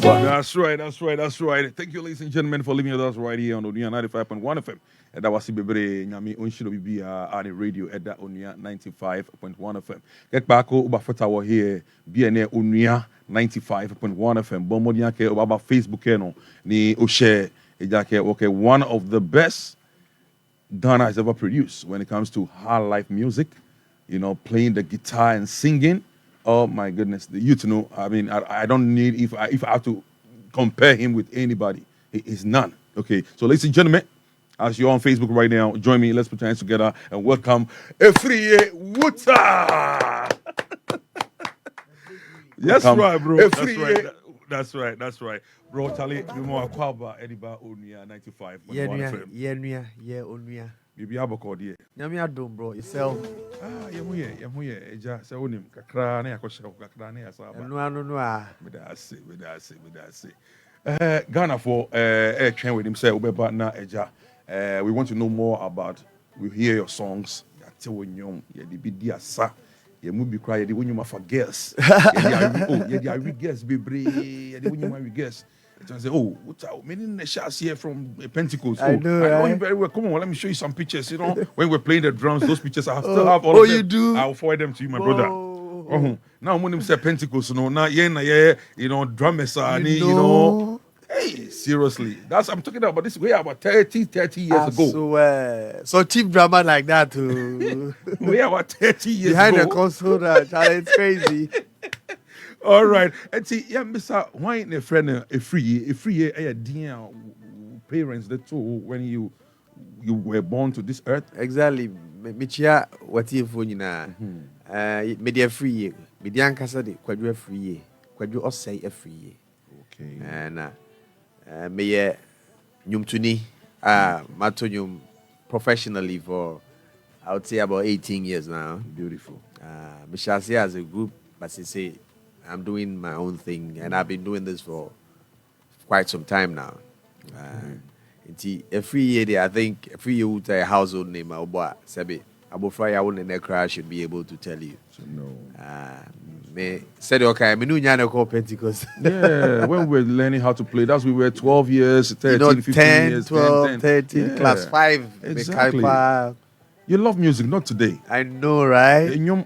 That's right. Thank you, ladies and gentlemen, for leaving with us right here on Onua 95.1 FM. And that was Bebre Nyami Onshiro Bibi on the radio at that Onua 95.1 FM. Get back over for here, BNA Onua 95.1 FM. Bomodian ke about Facebook no ni Oshe Ejake. Okay, one of the best Ghana has ever produced when it comes to high life music. You know, playing the guitar and singing. Oh my goodness, you to know. I mean, I don't need if I have to compare him with anybody. He is none. Okay, so ladies and gentlemen, as you're on Facebook right now, join me. Let's put hands together and welcome Afriyie Wutah. Yes, right, bro. That's right. Bro, Charlie, you know Akwaba Ediba Onua 95. Yeah, Onua. Bibi aboko die. Nyame adom bro, yourself. Yemu ye. Eja se onim kakra na yakoshe kakra na yasaba. No a. Me da say. Ghana for train with him say obeba na eja. We want to know more about. We hear your songs. Yate wonyom, ye di bidi asa. Ye mu bi cry, ye di wonyom for girls. Ye di ari girls bebre. Ye di wonyom ari girls. And say, oh, many Neshas here from Pentecost. I know him very well. Come on, let me show you some pictures. You know, when we're playing the drums, those pictures I still have all of them. You do? I'll forward them to you, my brother. Now when him say Pentecost, you know, you know, drummers are, you know. Hey, seriously, I'm talking about this way about 30 years ago. So cheap drama like that too. We about 30 years behind ago. The console, it's crazy. All right. And see, yeah, Mr. Why ain't a friend Afriyie dear parents the two when you were born to this earth? Exactly. Michia what if na media Afriyie. Media ankasa de kwadwo Afriyie. Kwadwo osai Afriyie. Okay. And me nyumtuni matonyum professionally for I would say about 18 years now. Beautiful. Mishasi as a group, but say I'm doing my own thing, and I've been doing this for quite some time now. Every year, I think Afriyie Wutah a household name. Sebi Abofra won in crash should be able to tell you. So no. Me said okay. Me no nyana call Pentecost. Yeah, when we were learning how to play, that's we were 12 years, 13, 15 10, years, 12, 13, yeah. class 5. Exactly. You love music, not today. I know, right? And you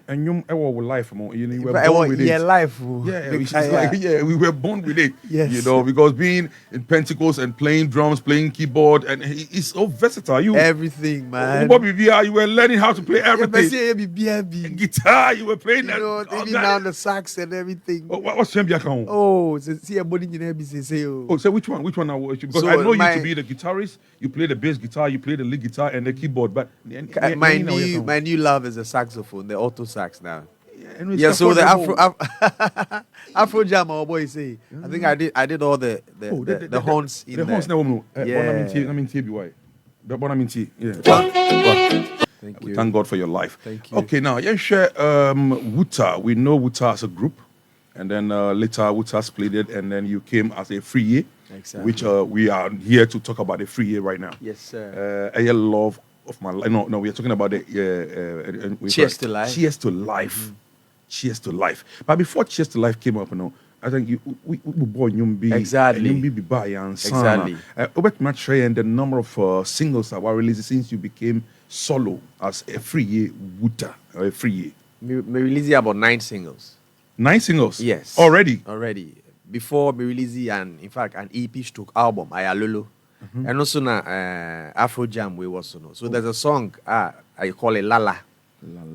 were life, you were born with it. Life. We were born with it. Yes. You know, because being in Pentecost and playing drums, playing keyboard, and it's so versatile. Everything, man. You were learning how to play everything. Guitar, you were playing that. Even now the sax and everything. What's Shembiaka? Oh, see a body in say. Oh, so which one? Because so I know you to be the guitarist. You play the bass guitar, you play the lead guitar and the keyboard, but my new love is the saxophone, the alto sax now. Yeah, so the Afro jam, our boy say. I think I did all the horns in the horns. Thank you. Thank God for your life. Thank you. Okay, now share Wutah. We know Wutah as a group, and then later Wutah split it, and then you came as Afriyie, exactly. Which we are here to talk about Afriyie right now. Yes, sir. I love of my life. No, we are talking about the Cheers to Life. Cheers to Life. Mm-hmm. Cheers to Life. But before Cheers to Life came up, I think we born exactly. Exactly. And the number of singles that were released since you became solo as Afriyie Wutah or Afriyie. We released about 9 singles. 9 singles? Yes. Already. Before we released an EP stroke album, Ayalolo. Mm-hmm. And also Afro Jam we also know. So there's a song I call it Lala.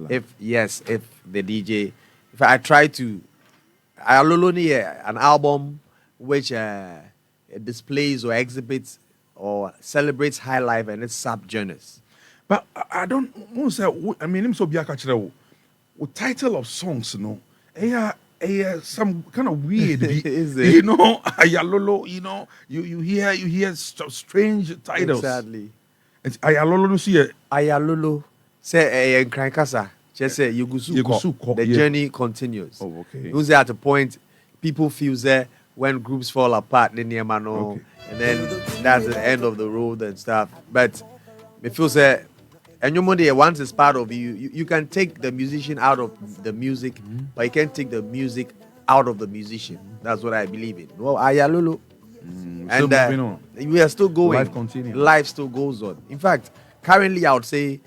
If the DJ, if I try to, an album which displays or exhibits or celebrates high life and its sub-genres. But I don't want to say. I mean, so be a title of songs, some kind of weird, is it? You know, Ayalolo, you hear strange titles. Exactly. It's Ayalolo, see it. Ayalolo, say Krankasa, just say Yugusuko. The journey continues. Oh, okay. Who's at a point people feel that when groups fall apart, then and then that's the end of the road and stuff. But it feels that. And your money once is part of you can take the musician out of the music, but you can't take the music out of the musician. That's what I believe in. Well, Ayalulu. Still moving on. We are still going. Life continues. Life still goes on. In fact, currently I would say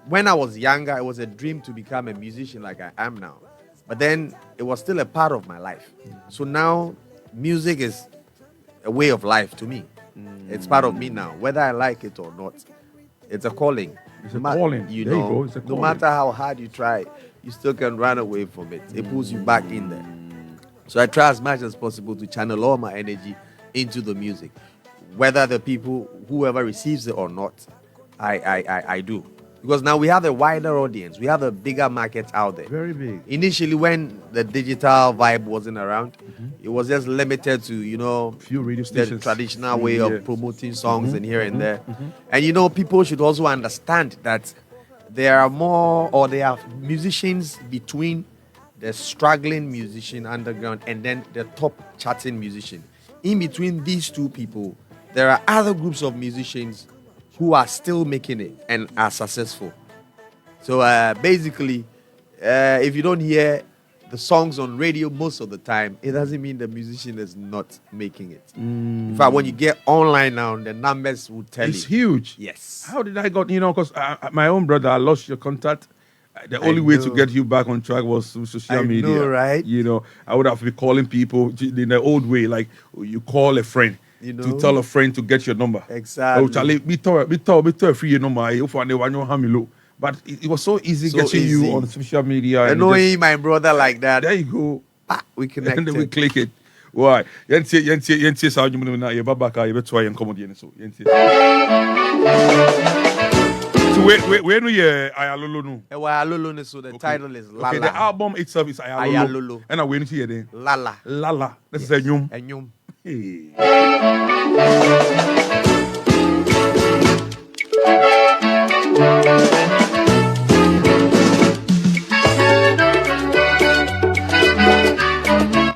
when I was younger, it was a dream to become a musician like I am now. But then it was still a part of my life. So now music is a way of life to me. It's part of me now, whether I like it or not. It's a calling. It's a calling. You There you know, go. It's a no calling. matter how hard you try, you still can run away from it. It pulls you back in there. So I try as much as possible to channel all my energy into the music. Whether the people, whoever receives it or not, I do. Because now we have a wider audience. We have a bigger market out there. Very big. Initially, when the digital vibe wasn't around, it was just limited to, few radio the stations. traditional way of promoting songs and here and there. And, people should also understand that there are musicians between the struggling musician underground and then the top charting musician. In between these two people, there are other groups of musicians who are still making it and are successful. So basically, if you don't hear the songs on radio most of the time, it doesn't mean the musician is not making it. In fact, when you get online now, the numbers will tell you. It's huge. Yes. How did I got, because my own brother, I lost your contact. The only way to get you back on track was through social media. know, right? I would have been calling people in the old way, like you call a friend to tell a friend to get your number. Exactly. Oh, Charlie, me tell free your number. But it was so easy getting you on social media. And knowing my brother like that. There you go. We connected. And then we click it. Why? Yentie sa you na ye babaka ye betwa yen komo de so. So we no ye Ayalolo no. Ayalolo, so the title is Lala. Okay, the album itself is Ayalolo. And we no see then. Lala. Lala. This is a nyum. Enyum. Hey.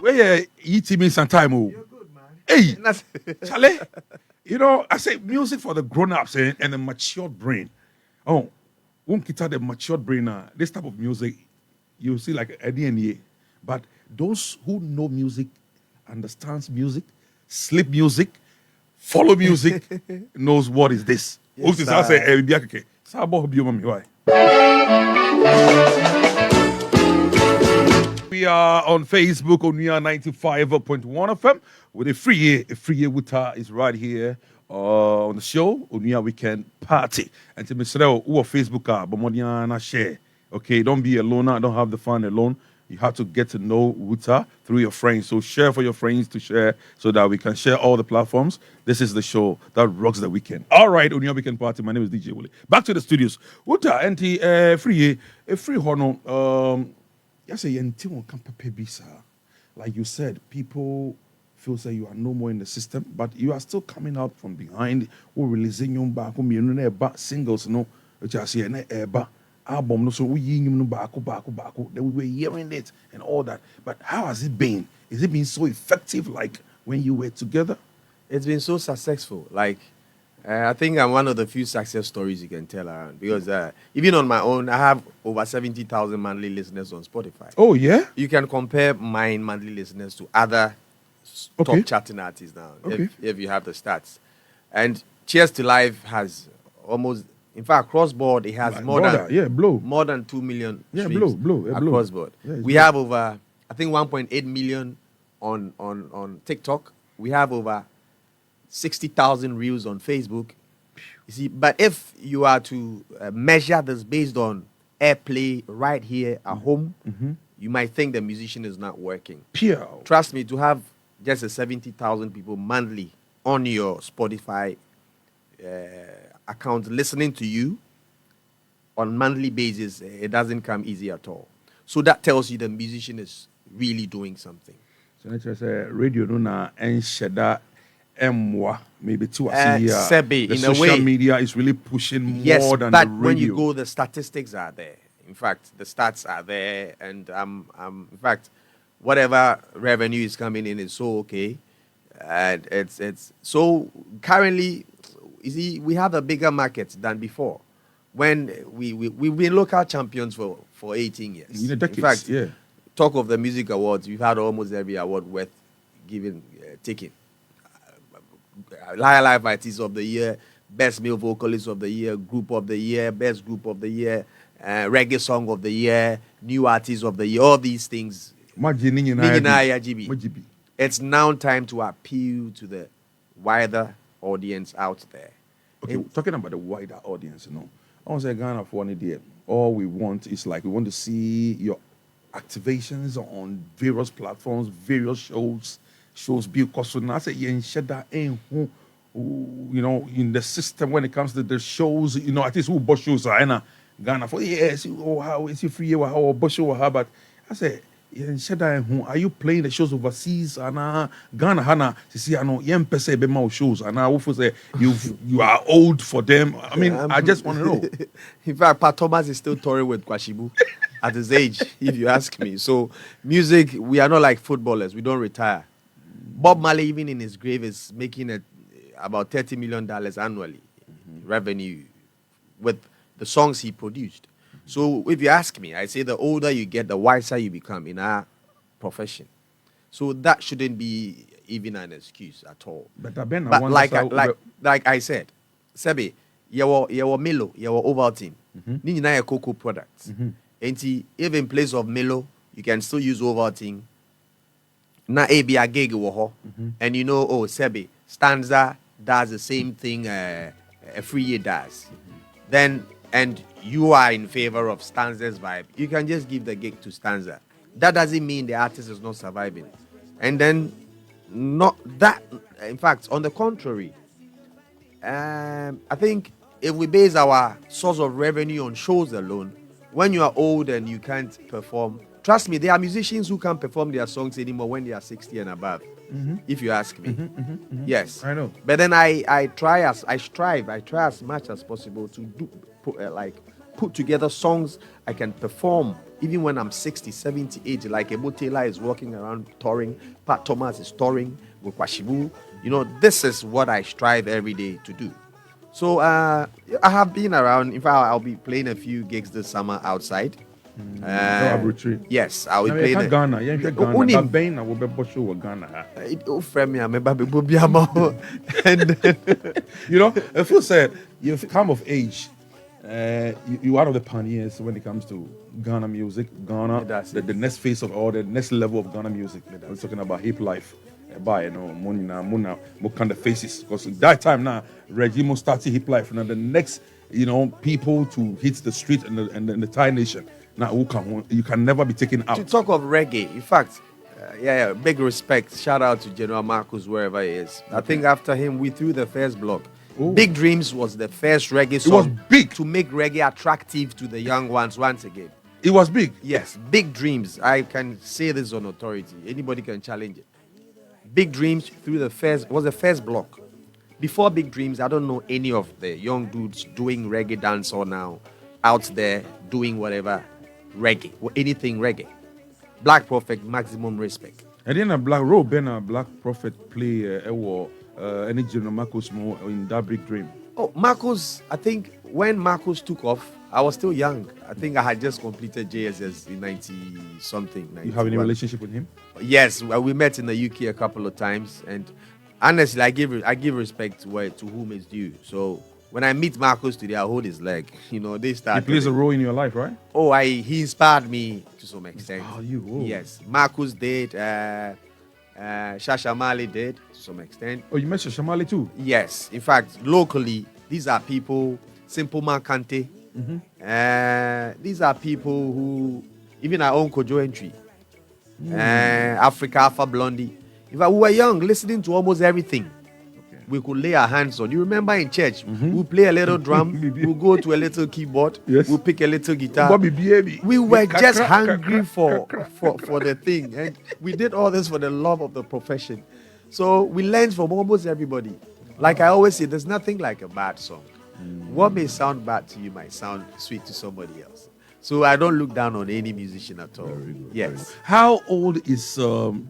Where you me some time? You're good, man. Hey, Charlie. I say music for the grown-ups and the matured brain. Oh, when kids have the matured brain, this type of music, you see like a DNA. But those who know music, understands music, sleep music, follow music, knows what is this. Yes, we are on Facebook, Onua 95.1 FM, with Afriyie Wutah is right here on the show, Onua Weekend Party. And to Mr. who are Facebook, Bomodiana share. Okay, don't be alone. Don't have the fun alone. You have to get to know Wutah through your friends. So share for your friends to share so that we can share all the platforms. This is the show that rocks the weekend. All right, Onua Weekend Party. My name is DJ Willie. Back to the studios. Wutah, anti free hono. Yes, like you said, people feel say you are no more in the system, but you are still coming out from behind. We're releasing your back, singles, no, which I see album, no, so we back. Then we were hearing it and all that. But how has it been? Is it been so effective like when you were together? It's been so successful. Like, I think I'm one of the few success stories you can tell around because even on my own, I have over 70,000 monthly listeners on Spotify. Oh, yeah? You can compare my monthly listeners to other top charting artists now, if you have the stats. And Cheers to Life has almost, in fact, cross board, it has like more than 2 million streams across board. Yeah, we have over, I think, 1.8 million on TikTok. We have over 60,000 reels on Facebook. You see, but if you are to measure this based on airplay right here at home, you might think the musician is not working. Trust me, to have just a 70,000 people monthly on your Spotify account listening to you on monthly basis, it doesn't come easy at all. So that tells you the musician is really doing something. So let's say radio no na ensheda emwa maybe two Sebe, the in social a way, media is really pushing yes, more than but the radio. when you go, the statistics are there. In fact, the stats are there, and in fact, whatever revenue is coming in is so okay, and it's so currently, you see, we have a bigger market than before. When we've been local champions for 18 years. In a decade, in fact, yeah. talk of the music awards, we've had almost every award worth taking. Live Artist of the Year, Best Male Vocalist of the Year, Group of the Year, Best Group of the Year, Reggae Song of the Year, New Artist of the Year, all these things. It's now time to appeal to the wider audience out there. Okay, talking about the wider audience, I want to say Ghana for one idea. All we want is we want to see your activations on various platforms, various shows because so now say in the system when it comes to the shows, at least who boss shows are in Ghana for how is it free or boss show but I say are you playing the shows overseas and Ghana Hana see shows and I say you are old for them. I mean I just want to know. In fact, Pat Thomas is still touring with Kwashibu at his age, if you ask me. So music, we are not like footballers, we don't retire. Bob Marley, even in his grave, is making about $30 million annually revenue with the songs he produced. So if you ask me, I say the older you get, the wiser you become in our profession. So that shouldn't be even an excuse at all. But like I said, Sebi, your Milo, your Ovaltine, Nina cocoa products. And if in place of Milo, you can still use Ovaltine. Na AB a gig WOHO, and Sebi, Stanza does the same thing Afriyie does. Then, and you are in favor of Stanza's vibe, you can just give the gig to Stanza. That doesn't mean the artist is not surviving. And then, not that, in fact, on the contrary, I think if we base our source of revenue on shows alone, when you are old and you can't perform, trust me, there are musicians who can't perform their songs anymore when they are 60 and above. If you ask me, yes, I know. But then I try as much as possible to put together songs I can perform even when I'm 60, 70, 80. Like Ebo Taylor is walking around touring, Pat Thomas is touring with Kwashibu. This is what I strive every day to do. So I have been around. In fact, I'll be playing a few gigs this summer outside. Yes, I will play the Ghana. If you said you've come of age, you are one of the pioneers when it comes to Ghana music. Ghana, the next phase of all the next level of Ghana music. I'm talking about hip life. By Mona kind of faces because that time now Reggie started hip life and the next people to hit the street and the Thai nation. Now, you can never be taken out. To talk of reggae, in fact, big respect. Shout out to General Marcus, wherever he is. I think after him, we threw the first block. Ooh. Big Dreams was the first reggae song. It was big. To make reggae attractive to the young ones once again. It was big. Yes, Big Dreams. I can say this on authority. Anybody can challenge it. Big Dreams was the first block. Before Big Dreams, I don't know any of the young dudes doing reggae dancehall now out there doing whatever. Reggae or anything reggae. Black Prophet, maximum respect. And then a Black Robe and a Black Prophet play any General Marcus more in that Big Dream. Oh, Marcus, I think when Marcus took off, I was still young. I think I had just completed JSS in 90-something. You have any relationship with him? Yes, we met in the UK a couple of times, and honestly, I give respect to whom is due. So when I meet Marcus today, I hold his leg. They start. He plays a role in your life, right? Oh, he inspired me to some extent. Oh, you? Oh. Yes, Marcus did. Shasha Mali did to some extent. Oh, you met Shasha Mali too? Yes. In fact, locally, these are people. Simple Man Kante. These are people who, even our own Kojo Entry, Africa Alpha Blondie. In fact, we were young, listening to almost everything. We could lay our hands on. You remember in church, we'll play a little drum, we'll go to a little keyboard, we'll pick a little guitar. We were just hungry for the thing. And we did all this for the love of the profession. So we learned from almost everybody. Like I always say, there's nothing like a bad song. What may sound bad to you might sound sweet to somebody else. So I don't look down on any musician at all. Very good, yes. Very good. How old is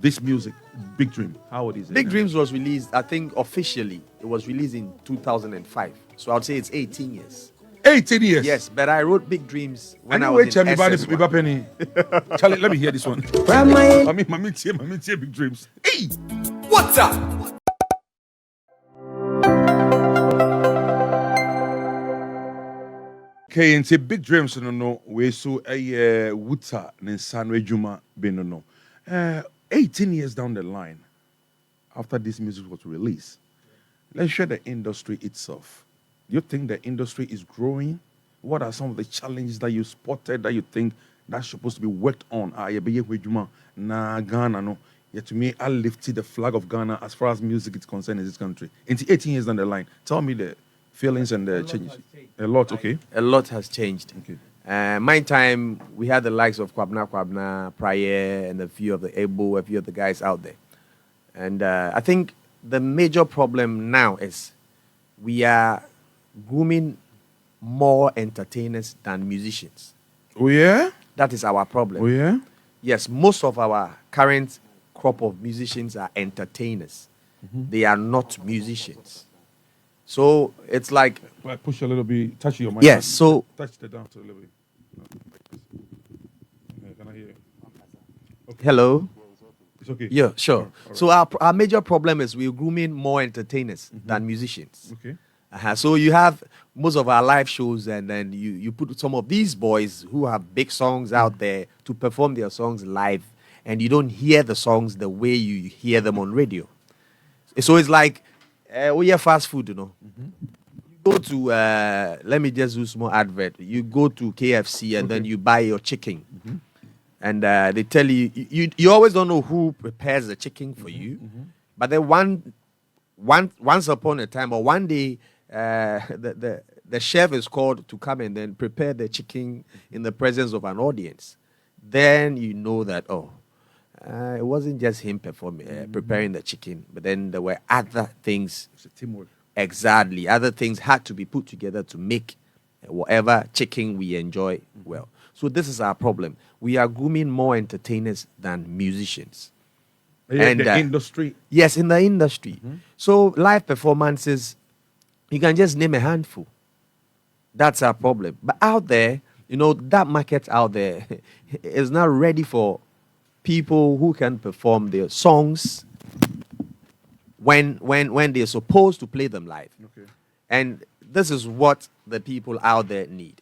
this music, Big Dream? How old is it? Big Dreams was released, I think officially, it was released in 2005. So I would say it's 18 years. 18 years. Yes, but I wrote Big Dreams when I Anyway, was in SS1. Charlie, let me hear this one. Mami, Big Dreams. Hey, What's up? Okay, and say Big Dreams no we so Wutah Ninsanwe Juma no. 18 years down the line, after this music was released, let's share the industry itself. Do you think the industry is growing? What are some of the challenges that you spotted that you think that's supposed to be worked on? Na Ghana no. Yet to me, I lifted the flag of Ghana as far as music is concerned in this country. In 18 years down the line, tell me the feelings and the changes. A lot, okay. A lot has changed. Okay. My time, we had the likes of Kwabna, Prayer, and a few of the Ebo, a few of the guys out there. And I think the major problem now is we are grooming more entertainers than musicians. Oh, yeah? That is our problem. Oh, yeah? Yes, most of our current crop of musicians are entertainers. They are not musicians. So it's like... Push a little bit, touch your mic. Yes, so... Touch the down to a little bit. Can I hear you? Okay. Hello? It's okay. Yeah, sure. Right. So our major problem is we're grooming more entertainers than musicians. Okay. So you have most of our live shows, and then you put some of these boys who have big songs out there to perform their songs live, and you don't hear the songs the way you hear them on radio. So it's like, we have fast food, you know. You go to, let me just do a small advert. You go to KFC and then you buy your chicken. And they tell you, you always don't know who prepares the chicken for you. But then once upon a time, or one day, the chef is called to come and then prepare the chicken in the presence of an audience. Then you know that, it wasn't just him preparing the chicken, but then there were other things. It's a teamwork. Exactly. Other things had to be put together to make whatever chicken we enjoy well. So this is our problem. We are grooming more entertainers than musicians. And the industry. Yes, in the industry. So live performances, you can just name a handful. That's our problem. But out there, that market out there is not ready for people who can perform their songs when they're supposed to play them live. Okay. And this is what the people out there need.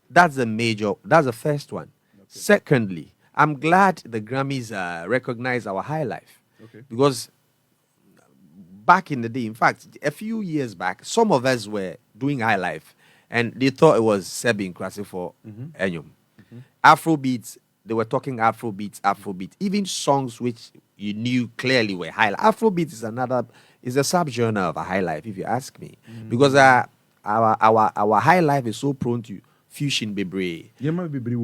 That's the first one. Okay. Secondly, I'm glad the Grammys recognize our high life. Okay. Because back in the day, in fact, a few years back, some of us were doing high life and they thought it was Sebi Nkrasi for Enyum. Afrobeats, they were talking Afrobeat. Even songs which you knew clearly were high life. Afrobeat is a subgenre of a high life, if you ask me. Because our high life is so prone to fusion bebre.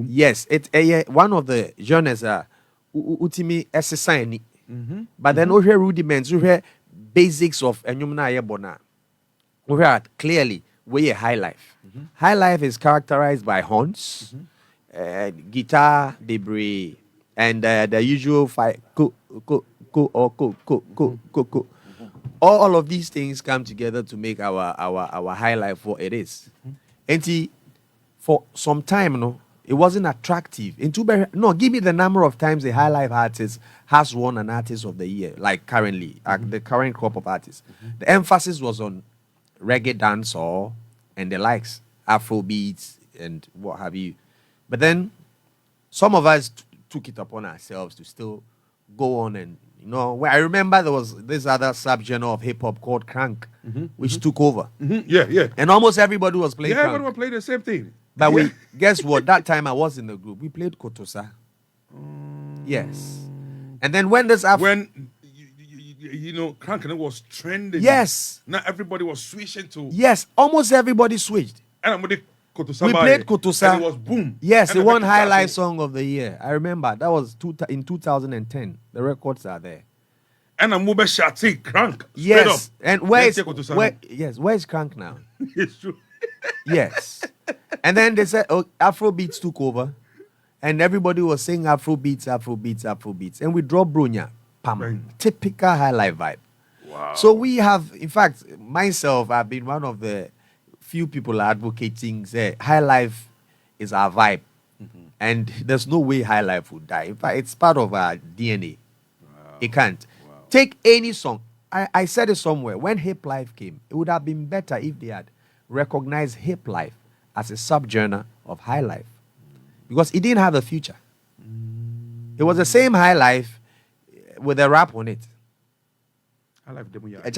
Yes, it's one of the genres utimi SSI. But then we hear rudiments, we hear basics of Enyumna Yebona. We hear clearly we a high life. High life is characterized by horns, guitar, debris, and the usual fight. All of these things come together to make our high life what it is. And for some time, it wasn't attractive. Give me the number of times a high life artist has won an artist of the year, like currently, the current crop of artists. The emphasis was on reggae dancehall and the likes, Afro beats and what have you. But then some of us took it upon ourselves to still go on and, where I remember there was this other subgenre of hip hop called Crank, which took over. Yeah. And almost everybody was playing Crank. Everyone played the same thing. But guess what? That time I was in the group. We played Kotosa. Yes. And then when this when Crank was trending. Yes. Now everybody was switching to. Yes, almost everybody switched. And we played Kotosa. And it was boom. Yes, it won Highlight Song of the Year. I remember that was in 2010. The records are there. And I'm Mube Shati Crank. Yes. And where is Crank now? It's true. Yes. And then they said Afrobeats took over. And everybody was saying Afrobeats. And we dropped Brunya. Pam. Typical high life vibe. Wow. So we have, in fact, myself, I've been one of the few people are advocating say high life is our vibe, and there's no way high life would die. In fact, it's part of our DNA. It can't. Take any song. I said it somewhere. When hip life came, it would have been better if they had recognized hip life as a subgenre of high life, because it didn't have a future. It was the same high life with a rap on it. I like them. This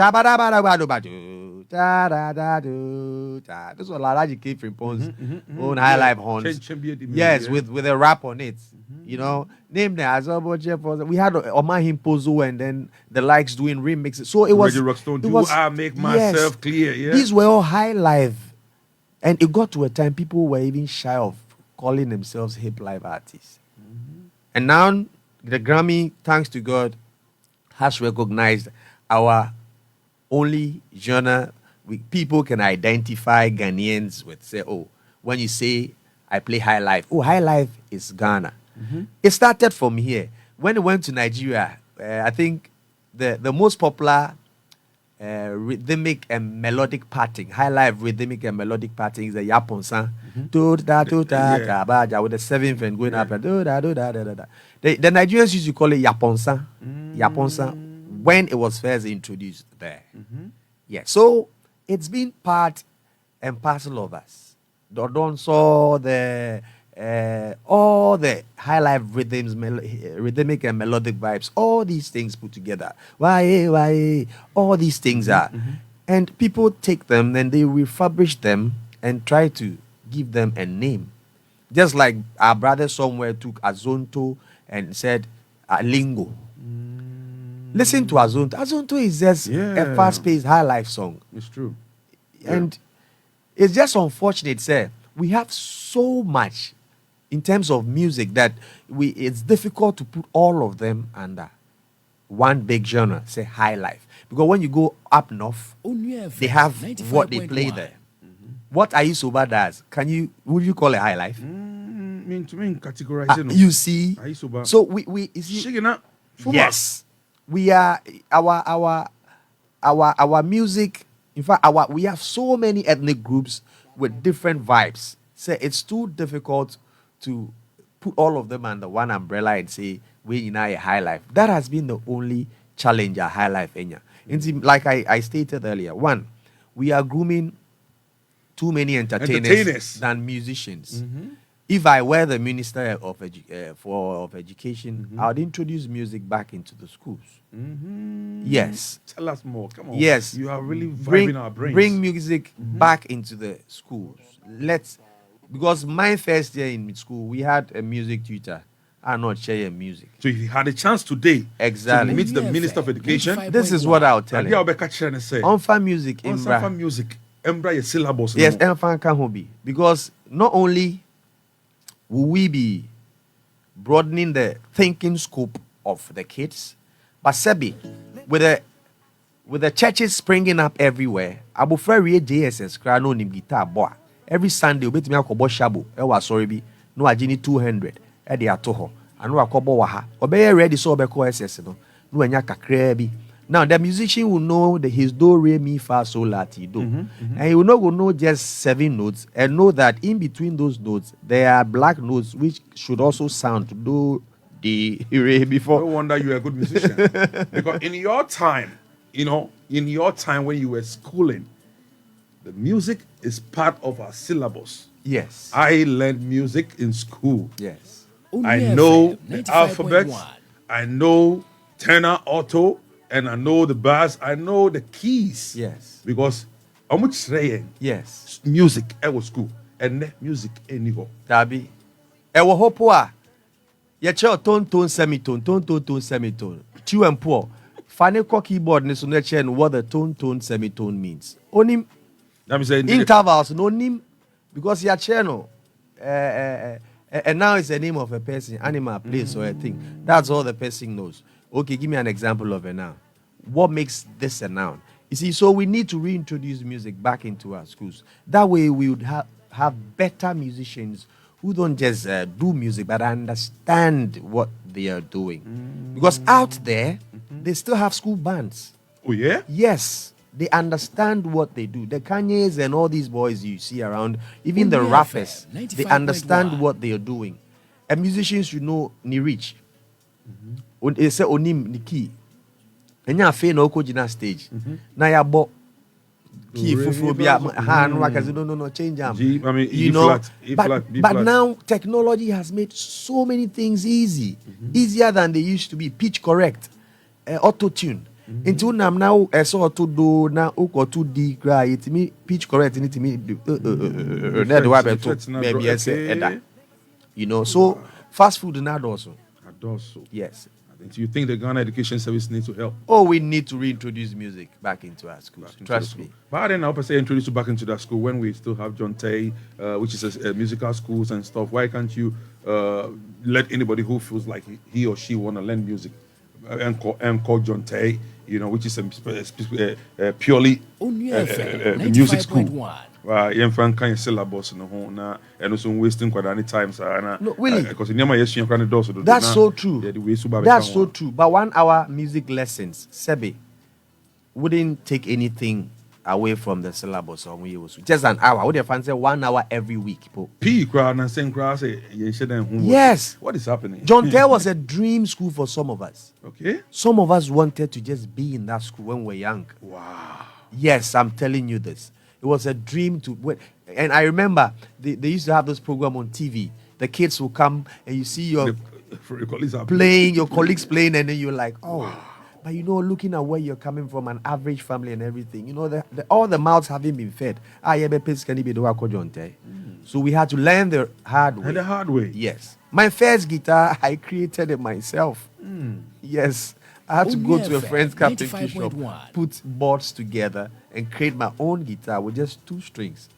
was Laraji came from Pon's own high life horns. Yes, with a rap on it. You know, name the Azobo Jeff. We had Omahim Pozo and then the likes doing remixes. So it was. I make myself clear. Yeah. These were all high life, and it got to a time people were even shy of calling themselves hip life artists. And now the Grammy, thanks to God, has recognized our only genre. People can identify Ghanaians with, say, oh, when you say I play high life, oh, high life is Ghana. It started from here. When we went to Nigeria, I think the most popular rhythmic and melodic parting, high life rhythmic and melodic parting is the Yaponsan. With the seventh and going up and the Nigerians used to call it Yaponsan. Yaponsan when it was first introduced there. Yeah. So it's been part and parcel of us. Dodon saw all the high life rhythms, rhythmic and melodic vibes, all these things put together. Why, all these things are. And people take them and they refurbish them and try to give them a name. Just like our brother somewhere took Azonto and said Lingo. Listen to Azonto. Azonto is just a fast-paced high life song. It's true. And it's just unfortunate, sir. We have so much in terms of music that it's difficult to put all of them under one big genre, say high life. Because when you go up north, they have what they play there. What Ayisoba does, would you call it high life? Categorizing. You see, Ayisoba. So we yes, we are our music. In fact, we have so many ethnic groups with different vibes. So it's too difficult to put all of them under one umbrella and say we in a high life. That has been the only challenge at high life Enya. Like I stated earlier, one, we are grooming too many entertainers than musicians. If I were the minister of education, I would introduce music back into the schools. Yes. Tell us more. Come on. Yes. You are really vibing our brains. Bring music back into the schools. Because my first year in school, we had a music tutor. I'm not sharing music. So you had a chance today exactly to meet the Minister of Education. This is what I'll tell you. Onfa music. Onfa music. Embra your syllables. Yes, Onfa can be. Because not only will we be broadening the thinking scope of the kids, but Sebi, with the churches springing up everywhere, Abufra JSS cry no nim guitar boy. Every Sunday, we bet me akobo shabo. Ewa sorry be no ajini 200. Edi atoho. Anu akobo waha. Obeye ready so obeko SS no. No enya kakra bi. Now the musician will know his do re mi fa sol la ti do, and he will not go know just 7 notes and know that in between those notes there are black notes which should also sound do the re before. No wonder you're a good musician. Because in your time, when you were schooling, the music is part of our syllabus. Yes. I learned music in school. Yes. I know the alphabet. I know tenor, auto, and I know the bars. I know the keys. Yes. Because how much saying? Yes. Music was school and music anywhere. Tabi. Ewo hopoa. Ye che tone semitone, tone semitone. Chew and poor. Fane ko keyboard ni so na che what the tone semitone means. Onim intervals no nim because ya che no and now it's the name of a person, animal, place, or a thing. That's all the person knows. Okay, give me an example of a noun. What makes this a noun? You see, so we need to reintroduce music back into our schools. That way we would have better musicians who don't just do music, but understand what they are doing. Because out there, they still have school bands. Oh, yeah? Yes. They understand what they do. The Kanye's and all these boys you see around, even the rappers, they understand what they are doing. And musicians should know ni reach. They say onim ni key. And ya fe no ko jina stage. Na ya bo key fufu bia no change am. You know, but now technology has made so many things easy, easier than they used to be. Pitch correct, auto tune. Into now so to do now or to D cry it me pitch correct in it me you know. So fast food now also. Yes. Do you think the Ghana Education Service needs to help? Oh, we need to reintroduce music back into our schools. Trust me. But then I'll say introduce you back into that school when we still have John Tay, which is a musical schools and stuff. Why can't you let anybody who feels like he or she want to learn music and call John Tay, you know, which is a purely music school. Young Frank can syllabus no na and also wasting quite any time no, Willie, because in that's so true. That's so true. But 1 hour music lessons, Sebi, wouldn't take anything away from the syllabus or just an hour. Would you fancy 1 hour every week? Yes. What is happening? John Tay was a dream school for some of us. Okay. Some of us wanted to just be in that school when we were young. Wow. Yes, I'm telling you this. It was a dream to, and I remember they used to have this program on TV. The kids will come and you see your colleagues playing, and then you're like, oh, wow. But you know, looking at where you're coming from, an average family and everything, you know, all the mouths haven't been fed. So we had to learn the hard way. The hard way. Yes. My first guitar, I created it myself. Yes. I had to go to a friend's captain shop, put boards together, and create my own guitar with just 2 strings.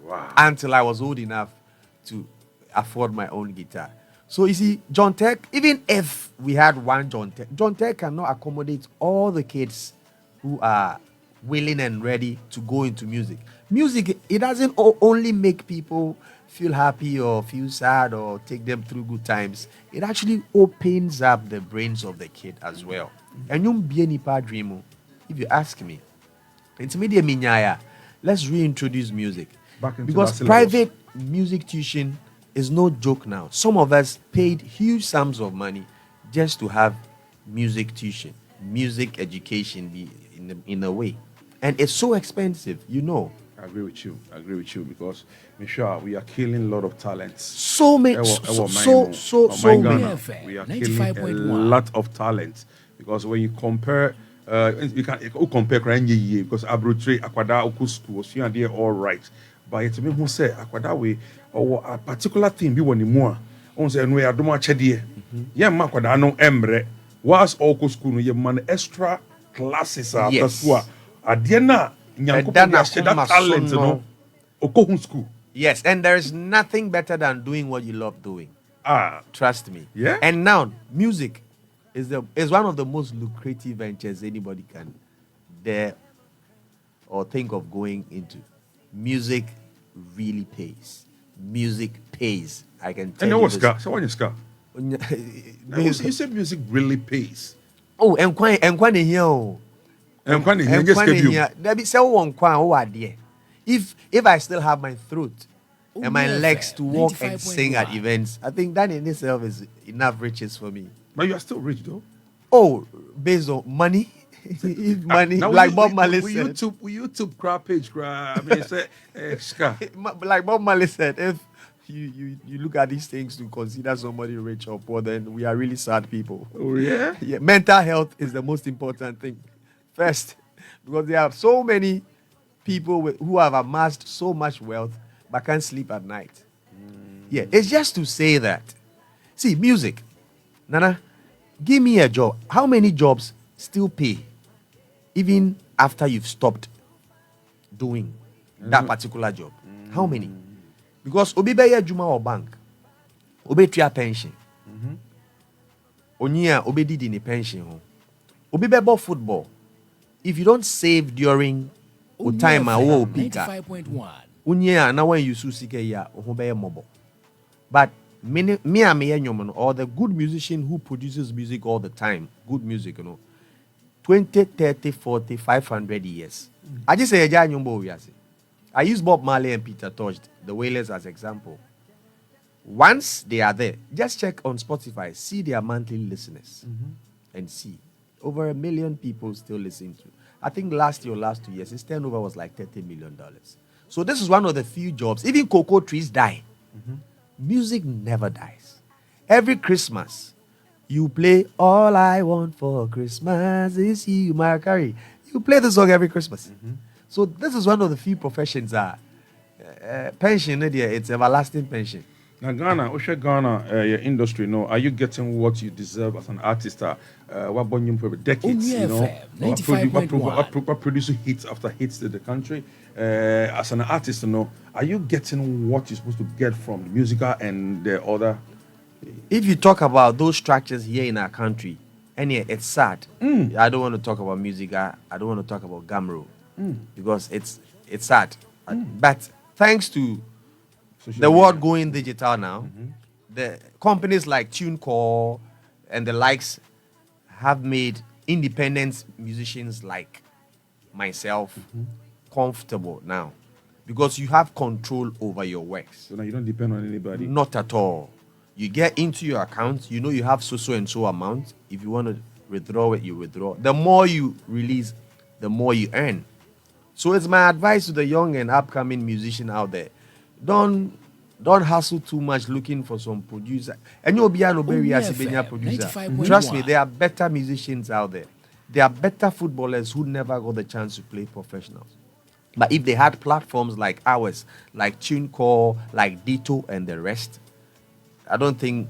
Wow. Until I was old enough to afford my own guitar. So you see, John Tech, even if we had one John Tech cannot accommodate all the kids who are willing and ready to go into music. Music, it doesn't only make people feel happy or feel sad or take them through good times. It actually opens up the brains of the kid as well. And you be any dream, if you ask me. Intermediate minyaya, let's reintroduce music. Because private music tuition is no joke now. Some of us paid huge sums of money just to have music tuition, music education in a way. And it's so expensive, you know. I agree with you because sure we are killing a lot of talents. So many, we are killing a lot of talents because when you compare, you can compare because Abrutri Akwada Oku School, so they are all right. But it's me who say Akwada we or a particular thing be one more. On say we are doing chedie. Yeah, Makwada no embre was Oku School. You man extra classes after school. Adiena. Talent, school. Yes, and there is nothing better than doing what you love doing. Trust me. Yeah. And now, music is one of the most lucrative ventures anybody can dare or think of going into. Music really pays. Music pays. I can tell you this. So when you said music really pays. Oh, and quite here. If I still have my throat and my legs to walk and sing at events, I think that in itself is enough riches for me. But you are still rich though. Oh, based on money. If money, like Bob Marley said. YouTube crowd page crowd. I mean, say, like Bob Marley said, if you look at these things to consider somebody rich or poor, then we are really sad people. Oh yeah. Yeah. Mental health is the most important thing. First, because there are so many people who have amassed so much wealth but can't sleep at night. Yeah, it's just to say that. See, music. Nana, give me a job. How many jobs still pay even after you've stopped doing that particular job? How many? Because Obibeye Juma or bank, Obetria pension. Onia Obedi in a pension. Obibebo football. If you don't save during time awo pika, unya na when you susike ya ohobeye mobo. But me or the good musician who produces music all the time, good music, you know, 20, 30, 40, 500 years. I just say, I use Bob Marley and Peter Tosh, the Wailers, as example. Once they are there, just check on Spotify, see their monthly listeners, and see. Over 1 million people still listen to. I think last year or last 2 years, his turnover was like $30 million. So this is one of the few jobs. Even cocoa trees die. Music never dies. Every Christmas, you play All I Want for Christmas is You, Mariah Carey. You play the song every Christmas. So this is one of the few professions pension, it's everlasting pension. Now Ghana, your industry, are you getting what you deserve as an artist? What born you for decades, what producing hits after hits in the country. As an artist, are you getting what you're supposed to get from the musical and the other? If you talk about those structures here in our country, and it's sad. I don't want to talk about music. I don't want to talk about Gamro because it's sad. But thanks to the world going digital now, the companies like TuneCore and the likes have made independent musicians like myself comfortable now because you have control over your works. So now you don't depend on anybody? Not at all. You get into your account, you know you have so and so amount. If you want to withdraw it, you withdraw. The more you release, the more you earn. So it's my advice to the young and upcoming musician out there. Don't hustle too much looking for some producer. And you'll be an producer. Trust me, there are better musicians out there. There are better footballers who never got the chance to play professionals. But if they had platforms like ours, like TuneCore, like Ditto and the rest, I don't think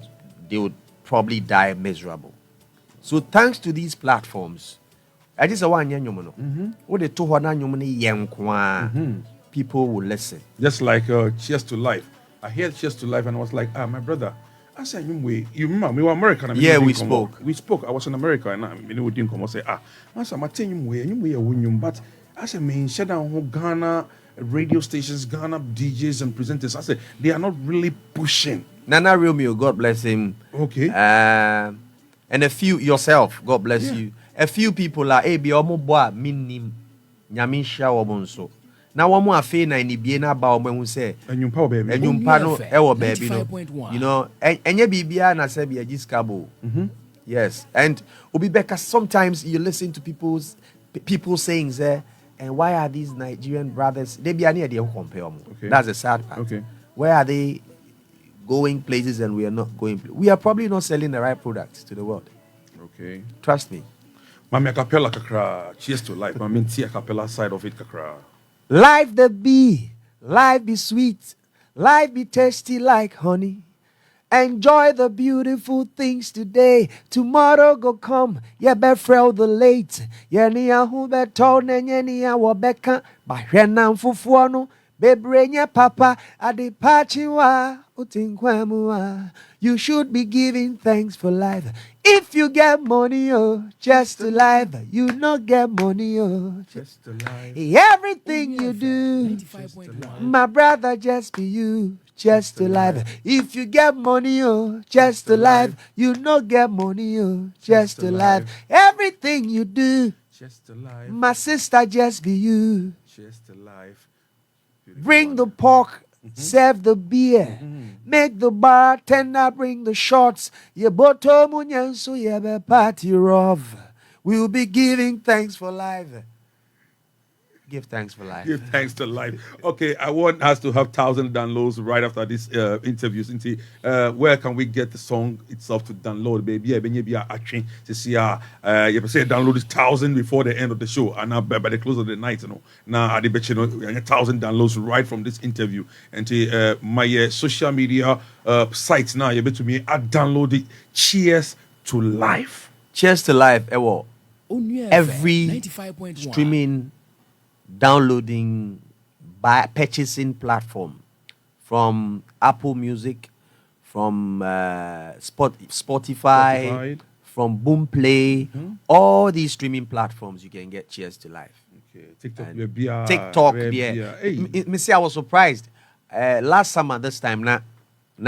they would probably die miserable. So thanks to these platforms, I just want people will listen. Just like Cheers to Life. I heard Cheers to Life and I was like, my brother, I said, you remember, we were American. We spoke. We spoke. I was in America and we didn't come and say, I said, but I said, man, shut down Ghana radio stations, Ghana DJs and presenters. I said, they are not really pushing. Nana Romeo, God bless him. Okay. And a few, yourself, God bless you. A few people are, minim, nyamisha wabonso. Now one more affair na inibiena ba omo hu say enyumpa baby enyumpa no e wo baby no, you know, enye bibia na say bia jiskabo. Yes, and Obibeka, sometimes you listen to people saying there, and why are these Nigerian brothers, they be any idea compare them. Okay. That's the sad part. Okay. Where are they going places and we are not going? We are probably not selling the right products to the world. Okay. Trust me. Mami acapella kakra, Cheers to Life. Mami tea acapella side of it kakra. Life be sweet, life be tasty like honey. Enjoy the beautiful things today. Tomorrow go come, ye be frail the late. Ye ni ahu be told nye ni awo beka. Ba hwena mfufuo no, bebre nye papa. Adi pachiwa, utinkwemuwa. You should be giving thanks for life. If you get money, just to life. You not get money, just to life. Everything you do, my brother, just be you. Just to life. If you get money, just to life. You not get money, just to life. Everything you do, just to life. My sister, just be you. Just to life. Bring the pork, serve the beer. Make the bartender bring the shots. Ye boto munyansu ye be party rough. We will be giving thanks for life. Give thanks for life. Give thanks to life. Okay, I want us to have 1,000 downloads right after this interview. Where can we get the song itself to download, baby? Yeah, be actually to see you say download is 1,000 before the end of the show, and now by the close of the night, now I bet 1,000 downloads right from this interview. And to my social media sites now, you bet to me download it. Cheers to Life. Cheers to Life. Every streaming, downloading, purchasing platform, from Apple Music, from Spotify, from Boomplay, all these streaming platforms you can get Cheers to Life. Okay, TikTok, TikTok, yeah. Me say I was surprised. Last summer, this time, na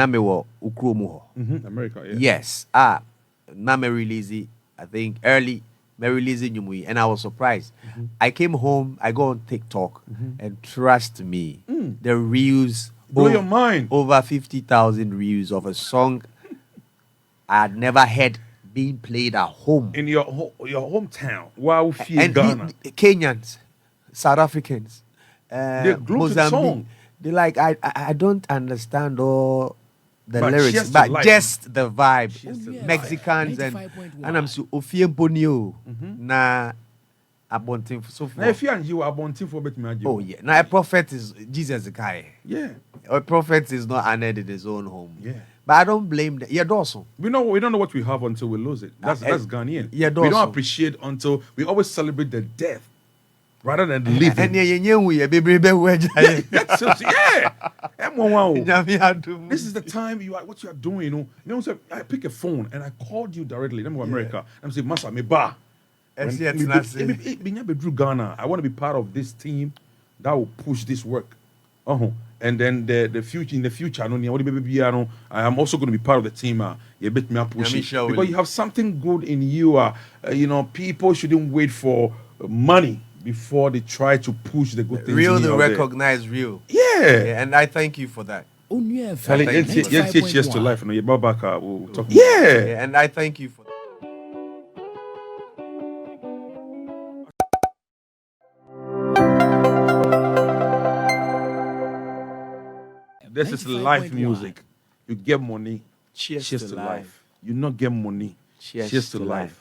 me wo Ukromu. America, yeah. Yes. Na me release it, I think early me releasing you, and I was surprised. I came home, I go on TikTok, and trust me, the reels blow your mind. Over 50,000 reels of a song I had never heard being played at home in your hometown. Wow, and Ghana. Kenyans, South Africans, Mozambique. They like I don't understand all the But lyrics, just but the life. just the vibe. Just the Mexicans life. and I'm so Ofiemponio na abontin so Now, if you and you are wanting for better magic. oh yeah. Now a prophet is Jesus the guy. Yeah. A prophet is not honored in his own home. Yeah. But I don't blame them. Yeah, also. We don't know what we have until we lose it. That's Ghanaian. Yeah, we don't also. appreciate until we always celebrate the death rather than the living. And yeah, baby, That's so, yeah. This is the time what you are doing. You know, so I pick a phone and I called you directly. Let me go America. I'm saying, Masa, me ba. Ghana. I want to be part of this team that will push this work. And then the future in the future, I am also going to be part of the team. Push it. Because you have something good in you. People shouldn't wait for money before they try to push the good things. Real to recognize real. Yeah. And I thank you for that. Cheers to life. We'll talk. Yeah. And I thank you for that. This is life music. You get money. Cheers to life. You not get money. Cheers to life.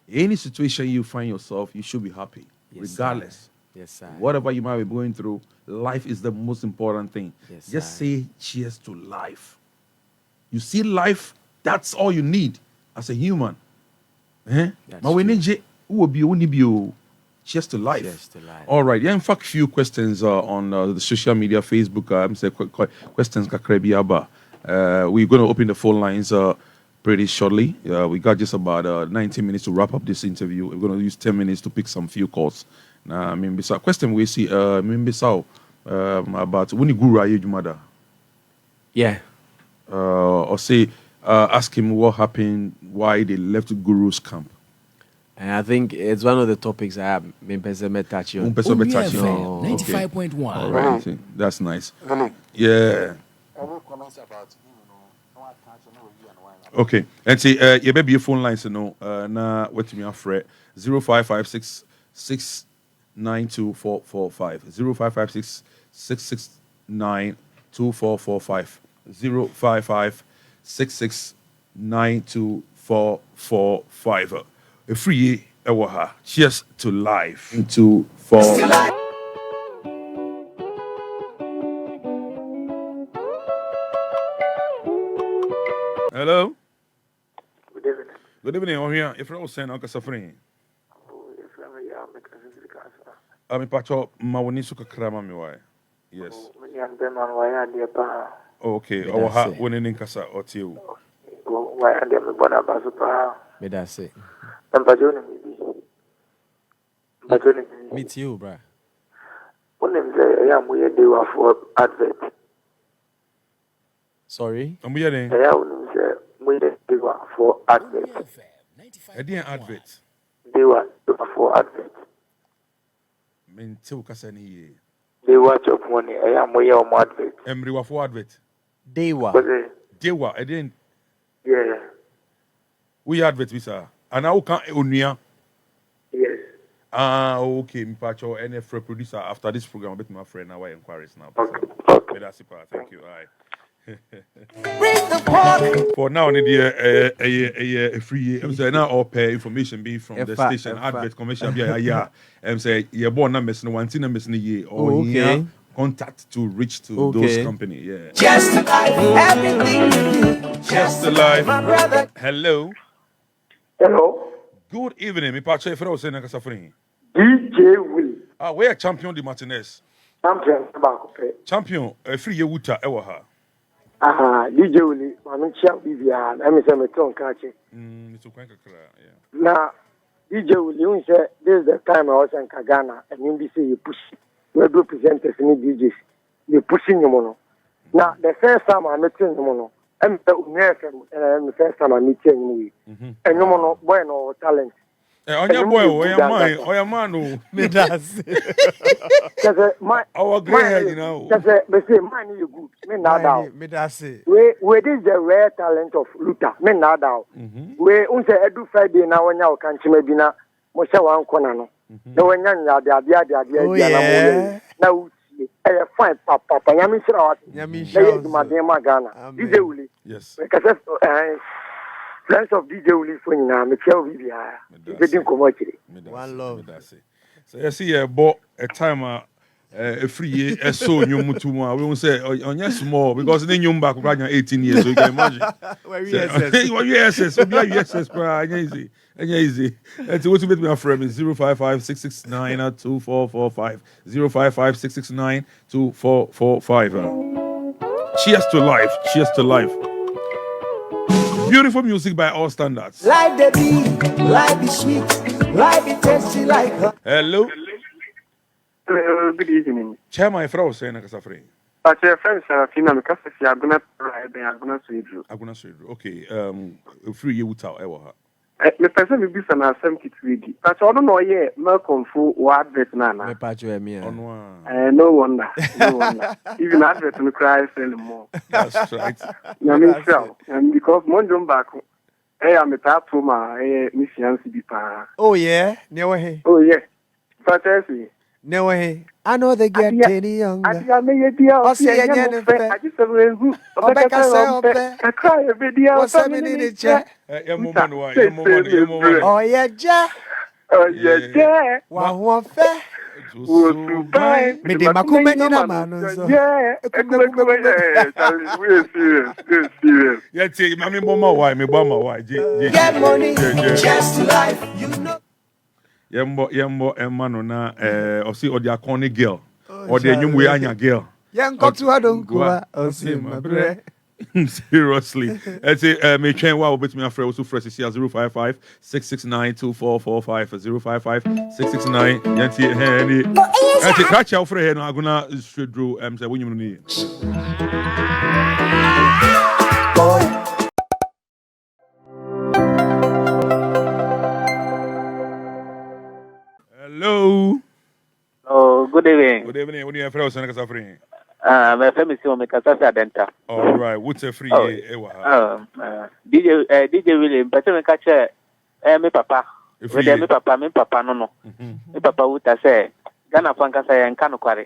Any situation you find yourself, you should be happy, regardless. Sir. Yes, sir. Whatever you might be going through, life is the most important thing. Yes, just say cheers to life. You see life, that's all you need as a human. Cheers to life. Cheers to life. All right. Yeah, in fact, few questions on the social media, Facebook. I'm saying questions. We're going to open the phone lines pretty shortly. We got just about 90 minutes to wrap up this interview. We're going to use 10 minutes to pick some few calls. Now, question we see about when you guru are you mother? Yeah. Or say ask him what happened, why they left Guru's camp. And I think it's one of the topics I have been touching on. 95.1. All right. That's nice. Yeah. Okay. And see, you better your phone lines, na what me afraid 0556 692 0556 669 2445 055 6692445. Afriyie Wutah. Cheers to life. 2 4. Hello. Good evening. Good evening. Oh here. If I was saying Uncle Safrin. I'm pacho mawoni suka krama mi wai. Yes. Okay. Oh ha woni ninkasa otiu. Why and them bona basu pa. Me that's it. Me too, bro. When them say I am we do for advert. Sorry? I'm hearing. I am say we do for advert. I didn't advert. They were for advert. Men tell Kasani. They watch up money. I am we on advert. Emri wa for advert. They were. I didn't. Yeah. We advert visa. And now can Onua. Yes. Okay. Me pacho NF producer after this program. I bet my friend now. I inquiries now. Okay. That's it. Thank you. All right. Bring the party. For now, need a free. I'm saying now all pay information be from the station advert commercial. Yeah. I'm saying you're born not missing one thing, missing a year or contact to reach to those company. Yeah. Just to life. Everything you do. Just to life. My brother. Hello. Hello. Good evening. Me pacho if I was saying Kasafrin. DJ Willie. We are champion de Martinez. Champion Afriyie Wutah Ewaha. DJ Willie, I'm champ Vivian. I'm a tongue catcher. Now, DJ Willie, you say this is the time I was in Kagana, and you say you push. We do presenters and DJs. You're pushing your mono. Now, the first time I met you, mono, I'm the first time I meet you, and no mono, boy, no talent. On your boy, or your mind, or your man, Me does. our gray head, you know. They say man you good. Me not down. Me does. We this the rare talent of Luther. Me not down. We unse edu Friday na wanya o kanchi me bi na mo sha wan kona no. Na wanya nya de na mo na uti. Fine papa nyame shira wat. Nyame shira. Na yeduma ma Ghana. DJ Willie. Yes. Because friends of DJ Willie for na me tell bibia. They didn't come out today. One love. So you see bought a time Afriyie so nyum to we won't say on yes small because then nyum back right now 18 years so you can imagine. Yes, easy. And so what to meet me friend is 055-669-2445 055-669-2445. Cheers to life. Cheers to life. Beautiful music by all standards. Life the beat, life be sweet, life be tasty like her. Hello. Good evening. Chairman, if I was saying Kasafri. But your friends are Fina because you are going to ride and are going to see you. I'm going to say, okay, Afriyie Wutah, Ewa. The person will be some assembly to read. But I don't know yet, Malcolm for what advert Nana. Me patch me. No wonder. Even advert to cry anymore. That's right. And because Monday back, I am a tap for my mission to be pa. Oh yeah, never hey. Oh yeah. But I see. Never hey. I know they get any younger. I may be I just have a cry a video. What's happening in the chat? Oh yeah, ja. Oh yeah, Wow, fair. Me de makume ni na mano so. Yeah, we're serious. Yeah, take me mama why me mama why. Get money, just life, you know. Yembo emano na osi odi akoni girl. Odi enyum we anya girl. Yanko tu adonko osi mabre. Seriously. Let's say me train wa obet me afre also fresh is 055-669-2445 055-669 yanti hani. Ati catch out for here no aguna straight through say when you need. Hello. Oh, good evening. Good evening. When you friend Sana Kasafri. My family is on Kasafri Adenta. All right. What's Afriyie? DJ Willie, but me catch me papa. Me papa no. Me papa Wutah say Ghana fanka say enka no kware.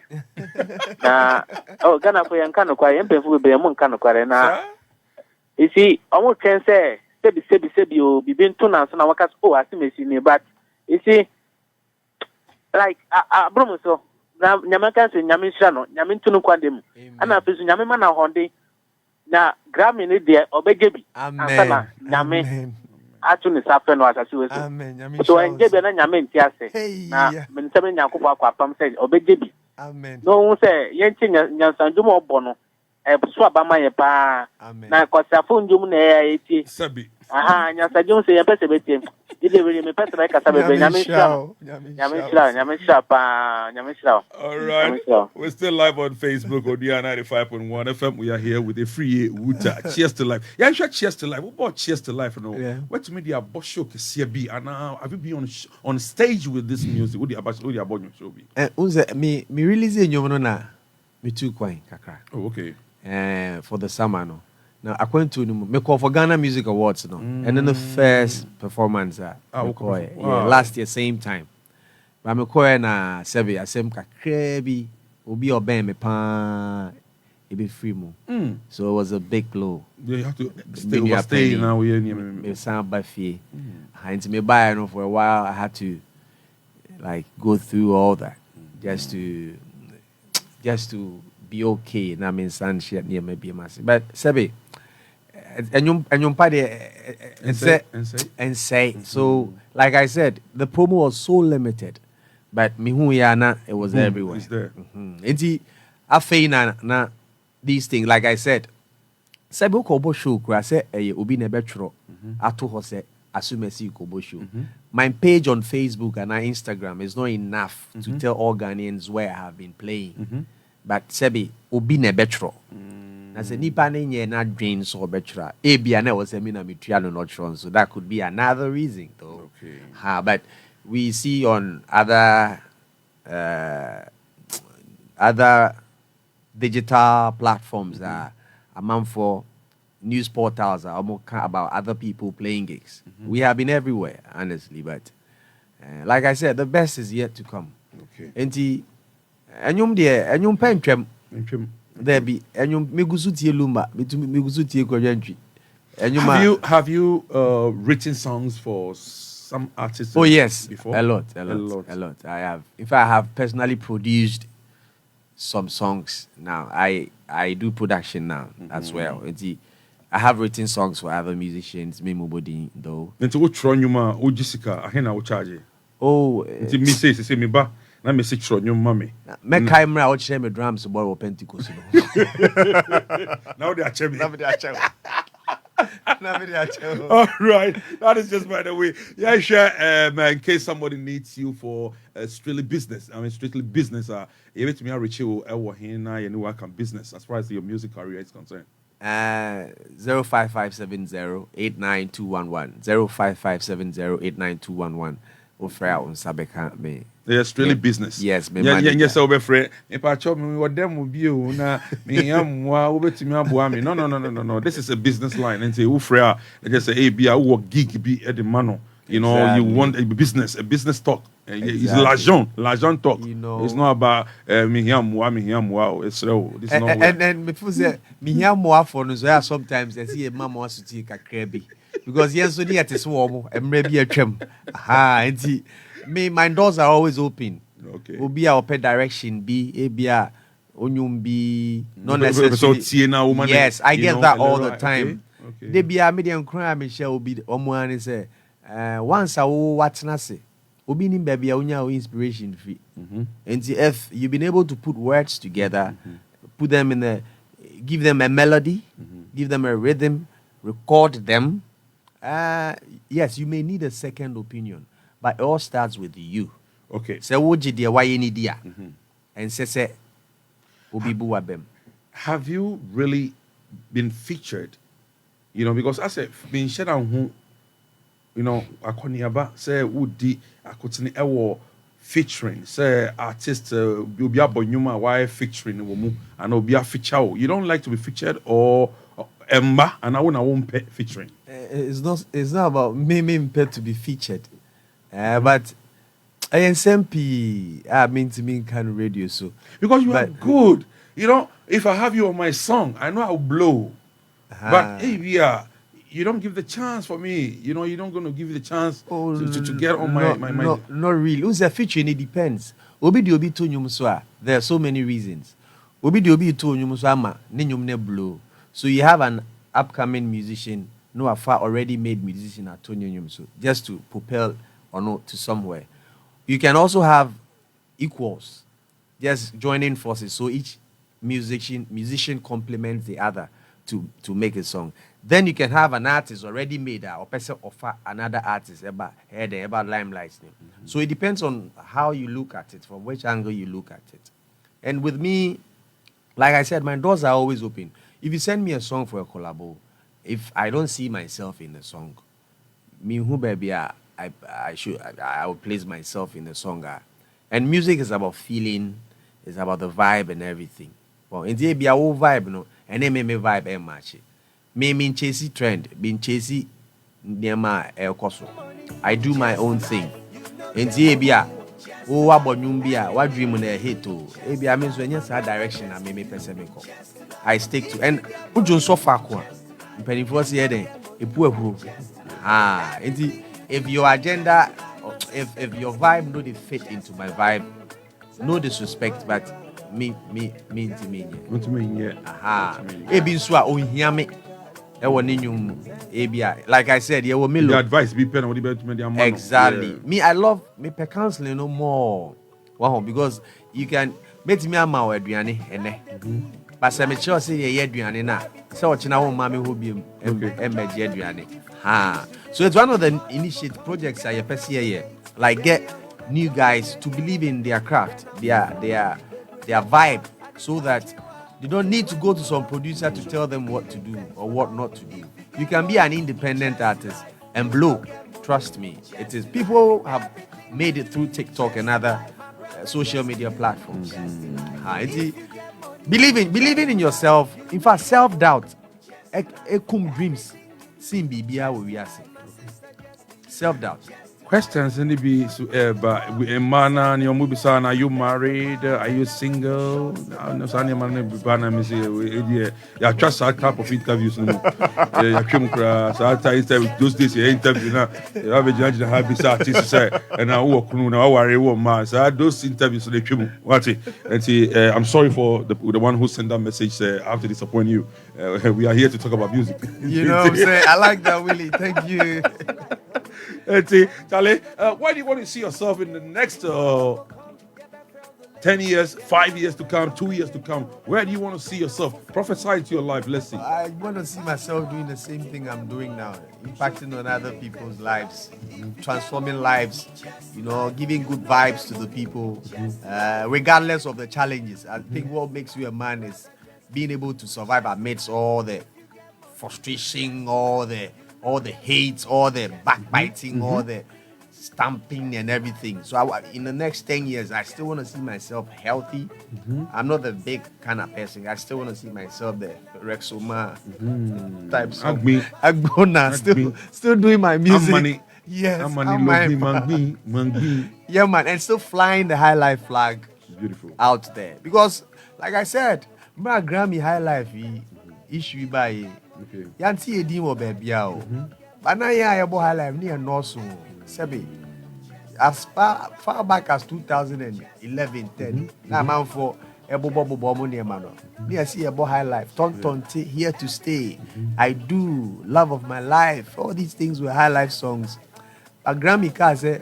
Na Ghana for enka no kware, empefu be mu enka no kware na. You see, omo chen say sebi o bibin to na so na waka asimesi ni but you see like abromo so na nyamaka se nyamisha no nyamintunu kwandem ana afisu nyamema na honde na Grammy ni de obegebi amen nyame atu ni safe no asasi weso amen nyamisha so enjebe na nyame ntiase na menitame nyakopo akwapam se obegebi amen no se yenti nyansanjuma obono so abama ye pa na kwasafo njum na ya eti Sabi. Nyansanjum se yepese betie DJ Willie me pese ka sabe be nyamisha pa. All right. We're still live on Facebook on DWEN 95.1 FM. We are here with Afriyie Wutah. Cheers to life. Yeah, sure. Cheers to life. What about cheers to life? No. Yeah. What to me the about show CB and have you been on stage with this music? What the about your show be? Unze me release nyom no na me too kwai kakra. Oh, okay. For the summer no. Now I went to me call for Ghana Music Awards no. And then the first performance last year same time. But me call na sebi asem kakra bi obi oben me pa e be free mo. So it was a big blow. Yeah, you have to stay now we me sound by fee. And me buy no for a while I had to like go through all that just to be okay. Na me stand shit near me be massive. But sebi and you and say so like I said the promo was so limited but me who yana it was everywhere. It's there. I feel na these things like I said Sebo Kobo show kra say obi na betro ato ho say asumesi Kobo show. My page on Facebook and Instagram is not enough to tell all Ghanaians where I have been playing. But Sebi obi na betro. Na I said nipa ne nye na drain so betra. Ebia na was me na metua no not wrong. So that could be another reason though. Okay. But we see on other digital platforms that among for news portals are almost about other people playing gigs. We have been everywhere, honestly, but like I said, the best is yet to come. Okay. Enti enyum de enyum pentwem there be enyum megusu tie lumba megusu tie kodwantwi enyum have you written songs for some artists? Oh yes, before? a lot. I have. In fact, I have personally produced some songs now. I do production now as well. Enti I have written songs for other musicians, me mobody though. Enti wo tro nyuma o Jessica ahena wo charge. Oh, Enti me say me ba na me say tro nyuma me. Me camera o chere me drums boy wo Pentecost no. Now they are chemi. All All right, that is just by the way. Yeah, sure. In case somebody needs you for strictly business, strictly business. You bet me, reach you. You know, work on business as far as your music career is concerned. 05570-89211 05570-89211. Offer on Sabeka me. Yeah, strictly business. Yes, me. Yes, over friend. If I told me what them will be, na me am over to me abuami. No. This is a business line. And say, Ufrea, just say, hey, be a work gig be at the mano. You know, Exactly. you want a business talk. It's Exactly. l'argent talk. You know. It's not about me wow. It's real. This is not and before say me hear more for no so sometimes I see a mama wants to take a crabby because yes so near this warm and maybe a trim. And me my doors are always open. Okay. Will be our pet direction be a onyum be not necessarily. Yes, I get that all the time. Okay. They be a medium crime Michelle will be omuani say once I will watch nasi. Obi ni baby unya inspiration free. And if you've been able to put words together, put them in give them a melody, give them a rhythm, record them. Yes, you may need a second opinion, but it all starts with you. Okay. So would you dear why you need dia? And say Obi buwabem. Have you really been featured? You know, because I said being shared on who. You know, akoniaba say would akotini ewo featuring say artist obi abonyuma why featuring womu and obi a feature. You don't like to be featured or emba and I won't pay featuring. It's not about me to be featured. But I am SMP I mean to me kind of radio so Because you are good. You know, if I have you on my song, I know I'll blow. But hey, you don't give the chance for me. You know, you don't going to give the chance to get on my. Not really. Who's a feature? It depends. Obi di obi to nyum so a. There are so many reasons. Obi di obi to nyum so ama ne nyum ne blow. So you have an upcoming musician, no afar already made musician at Tony nyum so just to propel or not to somewhere. You can also have equals, just joining forces. So each musician complements the other to make a song. Then you can have an artist already made or person offer another artist about limelight. So it depends on how you look at it, from which angle you look at it. And with me, like I said, my doors are always open. If you send me a song for a collabo, if I don't see myself in the song, me who baby I will place myself in the song. And music is about feeling, it's about the vibe and everything. Well, in the be a whole vibe, no, and then me vibe and match it. Me mean chasey trend, being chasey near my el coso. I do my own thing. And the bia, oh, wabonumbia, what dream on a hit to? Maybe I mean, when you say direction, I may make pesemico. I stick to and put you so far. Penny for see then a poor who. If your agenda, if your vibe no fit into my vibe, no disrespect, but me. Ebi nso o hia me. Like I said, you will me the advice be pen exactly. Yeah. Me, I love me per counseling no more. Wow, because you can make me a ma aduane ene. But say me sure say ye aduane na. Say o china wo ma me ho biem embeje aduane. So it's one of the initiate projects I person here. Like get new guys to believe in their craft, their vibe, so that They don't need to go to some producer to tell them what to do or what not to do. You can be an independent artist and blow. Trust me, it is. People have made it through TikTok and other social media platforms. Believing in yourself. In fact, self-doubt. Dreams. Self-doubt. Questions in the be but man and your movie son, are you married? Are you single? No, son, man, banana me say yeah, trust that type of interviews. Yeah, came across those days you interview now. You have a judge that have this artist say and now work now worry man. So those interviews they came what it. And see, I'm sorry for the one who sent that message. I have to disappoint you. We are here to talk about music. You know what I'm saying? I like that, Willie. Thank you. Charlie, where do you want to see yourself in the next 10 years, 5 years to come, 2 years to come? Where do you want to see yourself? Prophesy to your life. Let's see. I want to see myself doing the same thing I'm doing now, impacting on other people's lives, transforming lives, giving good vibes to the people, regardless of the challenges. I think what makes you a man is being able to survive amidst all the frustration, all the hate, all the backbiting, all the stamping and everything. So in the next 10 years, I still want to see myself healthy. I'm not the big kind of person. I still want to see myself the Rexoma type song. Agbona, still doing my music. Yes, yeah, man, and still flying the high life flag. Beautiful out there. Because, like I said, my Grammy high life issue by Yanti Edimo baby. But now I have high life near North Sebi. As far back as 2011, 10. Now man for Ebo near Mano. Near see about high life. Ton here to stay. I do love of my life. All these things were high life songs. A Grammy car say,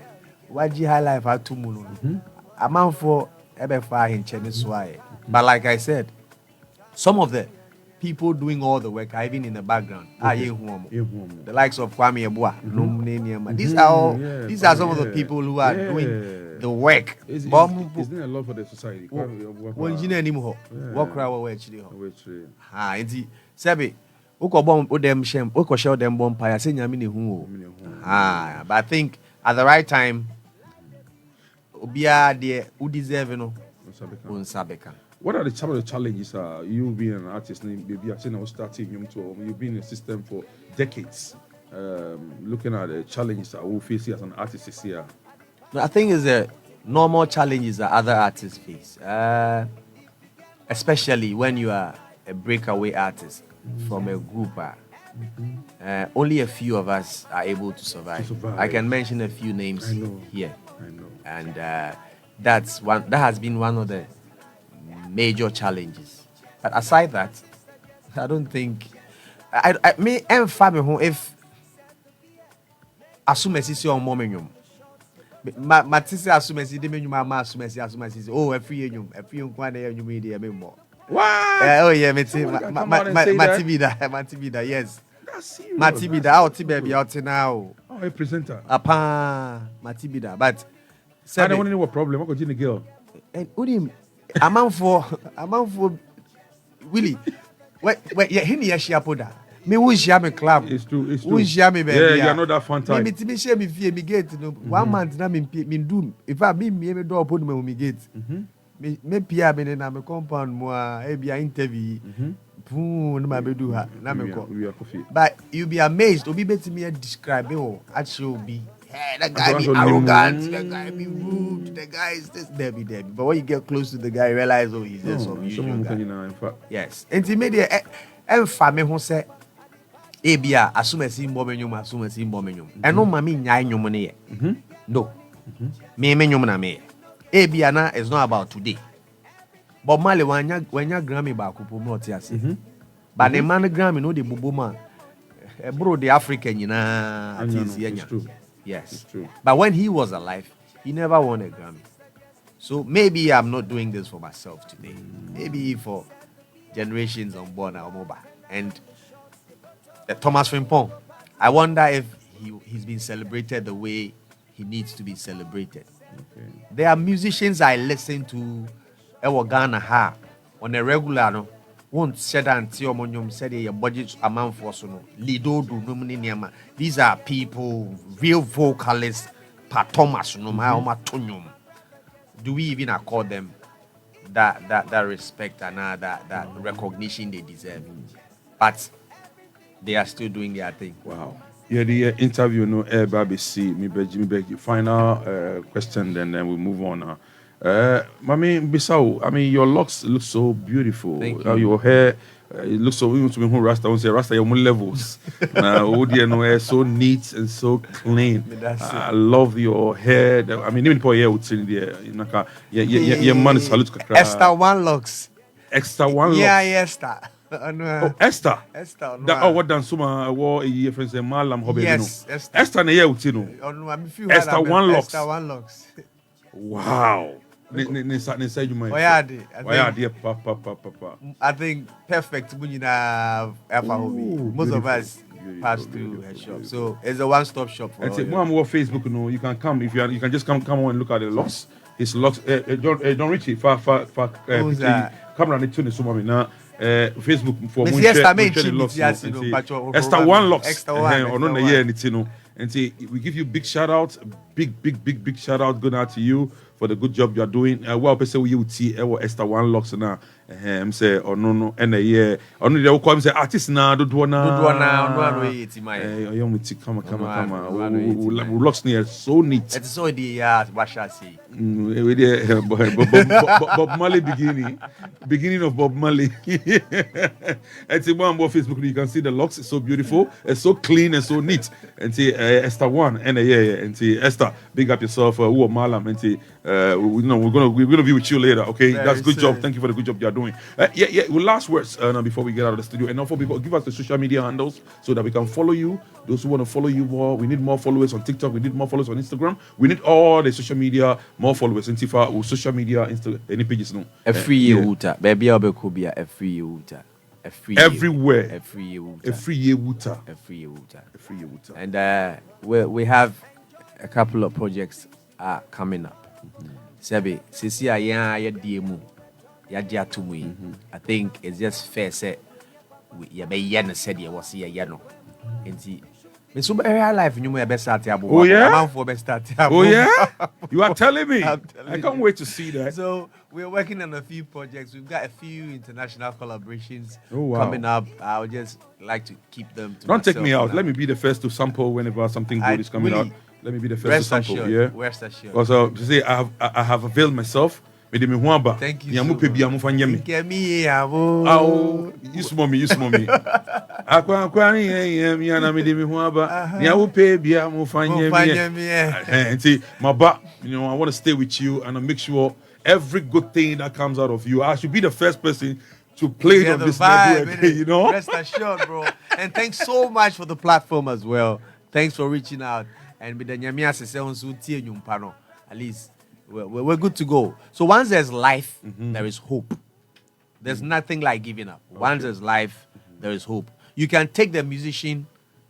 Waji high life at 2 million. A man for Ebefa in Cheniswai. But like I said, some of the people doing all the work are even in the background. The likes of Kwame Ebua. These are some of the people who are doing the work. It's not a lot for the society. But I think at the right time, what are some of the challenges? You being an artist, maybe I've seen I was starting young too. You've been in the system for decades. Looking at the challenges that we face as an artist this year. I think it's the normal challenges that other artists face, especially when you are a breakaway artist from a group. Only a few of us are able to survive. I can mention a few names here. I know. And that has been one of the major challenges. But aside that, I don't think I may if asumesi on momentum. Matisi asumesi de menyu mama asumesi oh every one day you media more. What? Oh yeah, Matibida, yes. That's serious. Matibida out baby out now. Oh, a presenter. Apa Matibida, but I don't want to know what problem. I got the girl. And Udim amount for Willie. Wait, yeah, him ya shiapoda. Me who share me club. It's true. Who share me baby. Yeah, you're not that fun time. Me share me fear me gate no. 1 month na me do. If I me do open me gate. Me pia me na me compound mo e bia interview. Boom, na me do ha. Na me go. But you be amazed. Obi betimi describe oh actually be. Hey, that guy be arrogant, that guy be rude, the guy is this, Debbie. But when you get close to the guy, you realize, oh, he's just some usual guy. In fact. Yes. And he made a family who said, Abia, as soon as he momentum. And no, mammy, nyai money. No. Me, me. Abia is not about today. But Mali, when you Grammy back, but the man Grammy, no, the Bubuma, bro, the African, It's true. Yes, it's true. But when he was alive, he never won a Grammy. So maybe I'm not doing this for myself today. Maybe for generations unborn or mobile. And Thomas Frimpong, I wonder if he's been celebrated the way he needs to be celebrated. Okay. There are musicians I listen to Ghana on a regular, won't set and see omonyum said a budget amount for so Lido do nominima. These are people, real vocalists, Pa Thomas no Matonium. Do we even accord them that respect and that recognition they deserve? But they are still doing their thing. Wow. Yeah, the interview, no, BBC, me beg you. Final question, then we move on. Mami Bissau, I mean, your locks look so beautiful. Thank you. Your hair, it looks so, even to me, who Rasta, I won't say Rasta, your own levels. So neat and so clean. I love your hair. I mean, even for hair, would say there, your man is salute. Esther One Locks. Extra one locks. Yeah, Esther. Oh, Esther. Esther. What done Suma war a year friends and Malam Hobby. Yes, Esther. Esther na year utino. Esther One Locks. Esther One Locks. Wow. Ne say you my. I think perfect when you have Afriyie. Most of us pass through her shop. So it's a one-stop shop for and say more Facebook, you know, you can come if you can just come on and look at the locks. His locks don't reach it far camera ne tune so mami na Facebook for more share Esther One Locks Extra one on the year anything and say we give you big shout out, big shout out going out to you for the good job you are doing. Well, person we would see Esther One Locks now. Say or no and a year or no they will come say artist na do na come locks near so neat. It's so the what shall I say Bob Marley beginning of Bob Marley. It's a one more Facebook you can see the locks. It's so beautiful, it's so clean and so neat. And see Esther One and a year and see Esther, big up yourself. Who are Malam and see we're gonna be with you later. Okay, that's good job. Thank you for the good job you are doing. Yeah. Well, last words before we get out of the studio, and also people give us the social media handles so that we can follow you. Those who want to follow you more, we need more followers on TikTok. We need more followers on Instagram. We need all the social media more followers. And Tifa, social media, any pages no. Afriyie Wutah, baby, I'll be Afriyie Wutah. Everywhere. Afriyie Wutah. Afriyie Wutah. And we have a couple of projects coming up. Sebi, sisi ya DMU. I think it's just fair say we be said you was here no. And so real life you may best start. Oh yeah? Oh yeah? You are telling me? I'm telling I can't wait to see that. So we're working on a few projects. We've got a few international collaborations coming up. I would just like to keep them to Don't take me out. Let me be the first to sample whenever something good is coming out. Let me be the first to sample. Yeah. Rest assured. Also, to say I have availed myself. Thank you so much. Use mommy. I want to stay with you and I make sure every good thing that comes out of you, I should be the first person to play it on this network, you know? Rest assured, bro. And thanks so much for the platform as well. Thanks for reaching out. And with the Nyamia Sese at least we're good to go. So once there's life, there is hope. There's nothing like giving up. Once there's life, there is hope. You can take the musician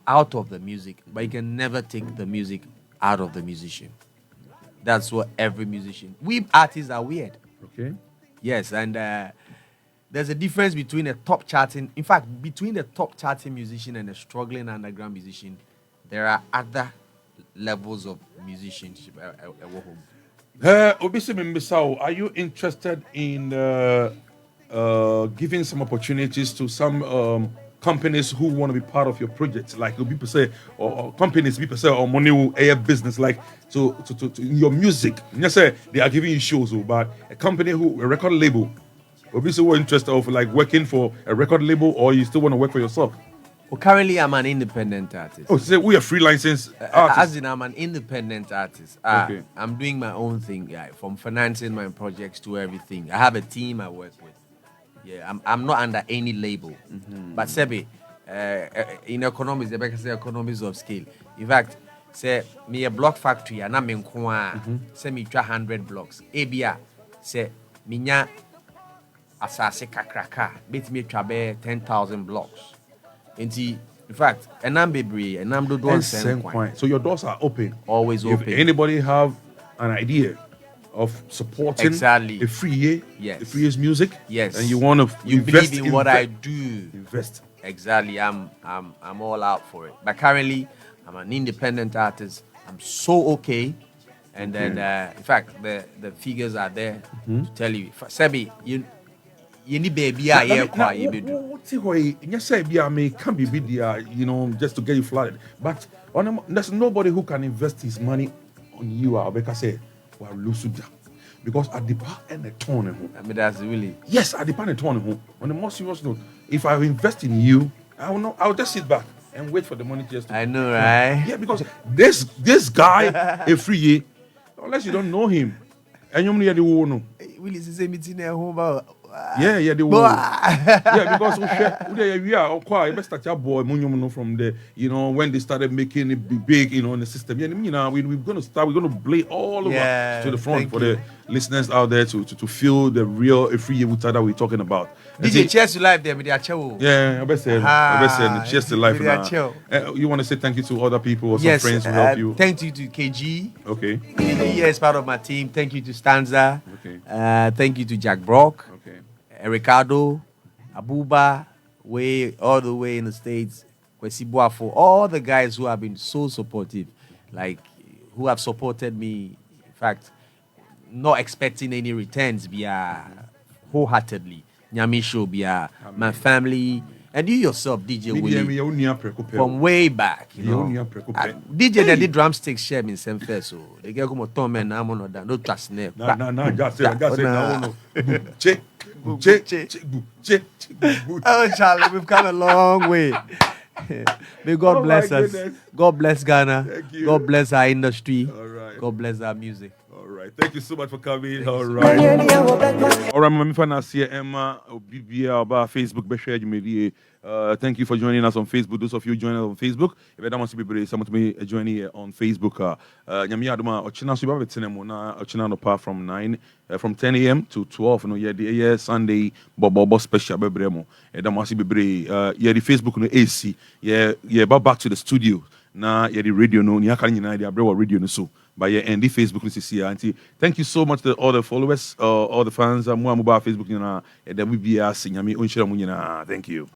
out of the music, but you can never take the music out of the musician. That's what every musician. We artists are weird. Okay. Yes, and there's a difference between a top charting. In fact, between the top charting musician and a struggling underground musician, there are other levels of musicianship. Are you interested in giving some opportunities to some companies who want to be part of your project? Like people say, or companies people say, or money air business, like to your music. You say they are giving you shows, but a company a record label, will be so interested of like working for a record label, or you still want to work for yourself? Well, currently, I'm an independent artist. Oh, so we are freelancing artists. As in, I'm an independent artist. Okay. I'm doing my own thing, from financing my projects to everything. I have a team I work with. Yeah, I'm not under any label. But Sebi, in economics, they say economies of scale. In fact, say me a block factory, and I'm in Kwa. Say me 100 blocks. Abia, say minya asase kakraka. Bet me trabe 10,000 blocks. In fact, and I'm baby, and I'm doing So your doors are open. Always open. If anybody have an idea of supporting Exactly. Afriyie, Yes. Afriyie's music. Yes. And you want to You believe in what I do. Invest. Exactly. I'm all out for it. But currently, I'm an independent artist. I'm so okay. And then, in fact, the figures are there to tell you. Sebi, you need baby. Can be there, just to get you flooded. But there's nobody who can invest his money on you. I'll say, well, lose because at the part and the tone. I mean, that's really. Yes, at the part and the tone. On the more serious note, if I invest in you, I'll just sit back and wait for the money just to. I know, right? Yeah, because this guy, Afriyie, unless you don't know him, and you know. Willie say meeting at home about. Yeah, they will. Yeah, because we are quite best start your boy from the when they started making it big, in the system. Yeah, we're gonna start. We're gonna play all over to the front for the listeners out there to feel the real Afriyie Wutah that we're talking about. DJ, cheers to life there, with their show. Yeah, I bet say cheers to life now. You want to say thank you to other people or some friends who help you? Thank you to KG. Okay. He is part of my team. Thank you to Stanza. Okay. Thank you to Jack Brock. Okay. Ricardo, Abuba, all the way in the States. Kwesi for all the guys who have been so supportive, who have supported me. In fact, not expecting any returns, wholeheartedly. Nyami show, my family, and you yourself, DJ Willie, from way back. DJ that did drumsticks share in same face, so they get come Tom and I'm on that. No trust never. Just say Oh, Charlie, we've come a long way. May God bless us. Goodness. God bless Ghana. Thank you. God bless our industry. All right. God bless our music. All right. Thank you so much for coming. All right. All right, my friend, I see Emma Obibia about Facebook. Thank you for joining us on Facebook. Those of you joining us on Facebook, if you don't want to be someone to be joining here on Facebook, Nyami Aduma Ochina Suba Vetenemona Ochina no from 10 a.m. to 12. Yeah, Sunday Bobo special bebremo. That must be yeah, the Facebook no AC. Yeah, back to the studio. Na yeah, the radio no. Nya kan nyina the abrewa radio no so. But yeah, and the Facebook is here. Auntie, thank you so much to all the followers, all the fans. Mo Facebook, the WBS, Nyami Unshira Munyina. Thank you.